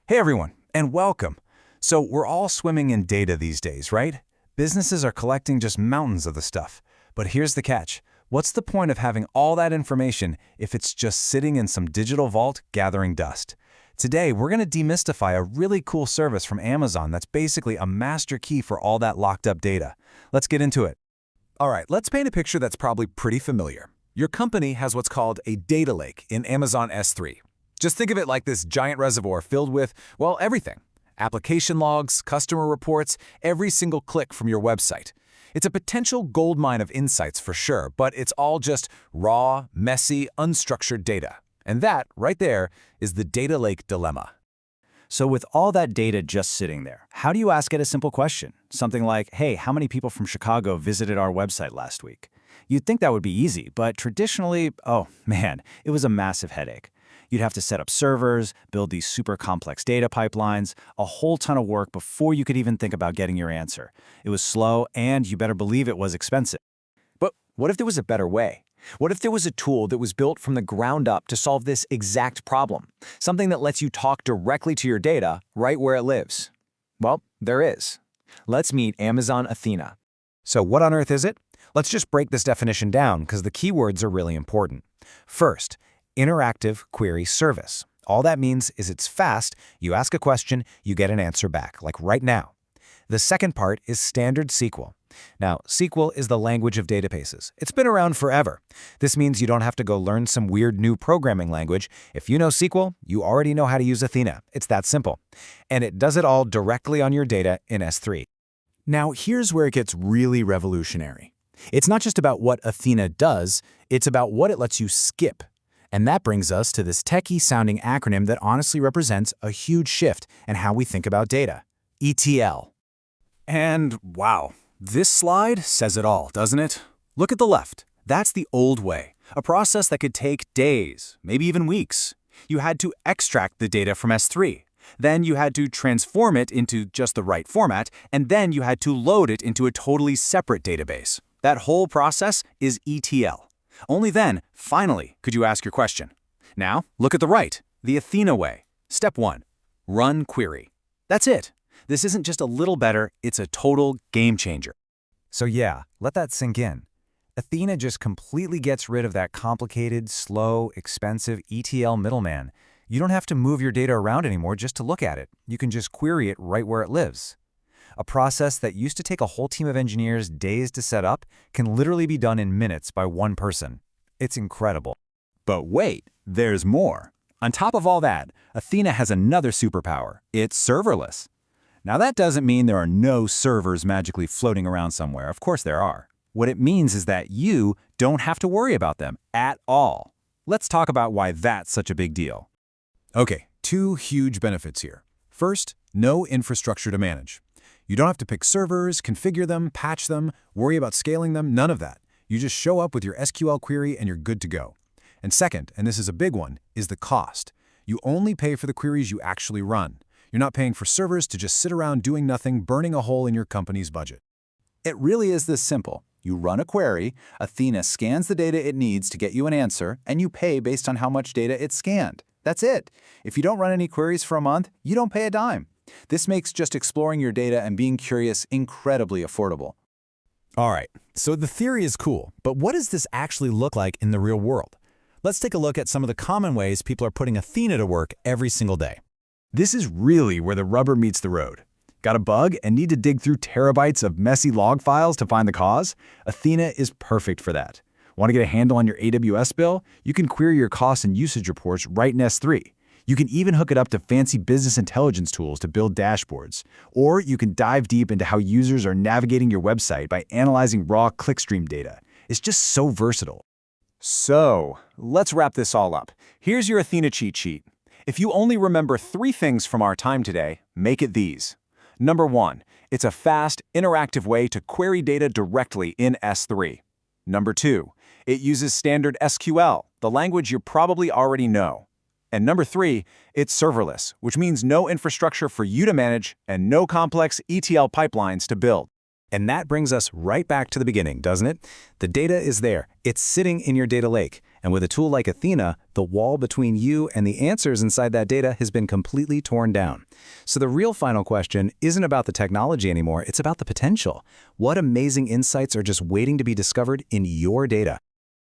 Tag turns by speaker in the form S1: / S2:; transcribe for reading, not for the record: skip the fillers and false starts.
S1: Hey everyone, and welcome. So we're all swimming in data these days, right? Businesses are collecting just mountains of the stuff. But here's the catch. What's the point of having all that information if it's just sitting in some digital vault gathering dust? Today, we're going to demystify a really cool service from Amazon that's basically a master key for all that locked up data. Let's get into it.
S2: All right, let's paint a picture that's probably pretty familiar. Your company has what's called a data lake in Amazon S3. Just think of it like this giant reservoir filled with, well, everything. Application logs, customer reports, every single click from your website. It's a potential goldmine of insights for sure, but it's all just raw, messy, unstructured data. And that, right there, is the data lake dilemma.
S3: So with all that data just sitting there, how do you ask it a simple question? Something like, hey, how many people from Chicago visited our website last week? You'd think that would be easy, but traditionally, oh man, it was a massive headache. You'd have to set up servers, build these super complex data pipelines, a whole ton of work before you could even think about getting your answer. It was slow, and you better believe it was expensive.
S2: But what if there was a better way? What if there was a tool that was built from the ground up to solve this exact problem? Something that lets you talk directly to your data right where it lives? Well, there is. Let's meet Amazon Athena.
S1: So what on earth is it? Let's just break this definition down because the keywords are really important. First, interactive query service. All that means is it's fast, you ask a question, you get an answer back, like right now. The second part is standard SQL. Now, SQL is the language of databases. It's been around forever. This means you don't have to go learn some weird new programming language. If you know SQL, you already know how to use Athena. It's that simple. And it does it all directly on your data in S3.
S4: Now, here's where it gets really revolutionary. It's not just about what Athena does, it's about what it lets you skip. And that brings us to this techie-sounding acronym that honestly represents a huge shift in how we think about data. ETL. And wow, this slide says it all, doesn't it? Look at the left. That's the old way, a process that could take days, maybe even weeks. You had to extract the data from S3. Then you had to transform it into just the right format, and then you had to load it into a totally separate database. That whole process is ETL. Only then, finally, could you ask your question. Now, look at the right, the Athena way. Step 1, run query. That's it. This isn't just a little better, it's a total game changer.
S1: So yeah, let that sink in. Athena just completely gets rid of that complicated, slow, expensive ETL middleman. You don't have to move your data around anymore just to look at it. You can just query it right where it lives. A process that used to take a whole team of engineers days to set up can literally be done in minutes by one person. It's incredible.
S4: But wait, there's more. On top of all that, Athena has another superpower. It's serverless. Now that doesn't mean there are no servers magically floating around somewhere. Of course there are. What it means is that you don't have to worry about them at all. Let's talk about why that's such a big deal.
S2: Okay, two huge benefits here. First, no infrastructure to manage. You don't have to pick servers, configure them, patch them, worry about scaling them, none of that. You just show up with your SQL query and you're good to go. And second, and this is a big one, is the cost. You only pay for the queries you actually run. You're not paying for servers to just sit around doing nothing, burning a hole in your company's budget.
S4: It really is this simple. You run a query, Athena scans the data it needs to get you an answer, and you pay based on how much data it scanned. That's it. If you don't run any queries for a month, you don't pay a dime. This makes just exploring your data and being curious incredibly affordable.
S2: All right, so the theory is cool, but what does this actually look like in the real world? Let's take a look at some of the common ways people are putting Athena to work every single day. This is really where the rubber meets the road. Got a bug and need to dig through terabytes of messy log files to find the cause? Athena is perfect for that. Want to get a handle on your AWS bill? You can query your cost and usage reports right in S3. You can even hook it up to fancy business intelligence tools to build dashboards. Or you can dive deep into how users are navigating your website by analyzing raw clickstream data. It's just so versatile. So, let's wrap this all up. Here's your Athena cheat sheet. If you only remember 3 things from our time today, make it these. Number 1, it's a fast, interactive way to query data directly in S3. Number 2, it uses standard SQL, the language you probably already know. And number 3, it's serverless, which means no infrastructure for you to manage and no complex ETL pipelines to build.
S1: And that brings us right back to the beginning, doesn't it? The data is there. It's sitting in your data lake. And And with a tool like Athena, the wall between you and the answers inside that data has been completely torn down. So the real final question isn't about the technology anymore, it's about the potential. What amazing insights are just waiting to be discovered in your data?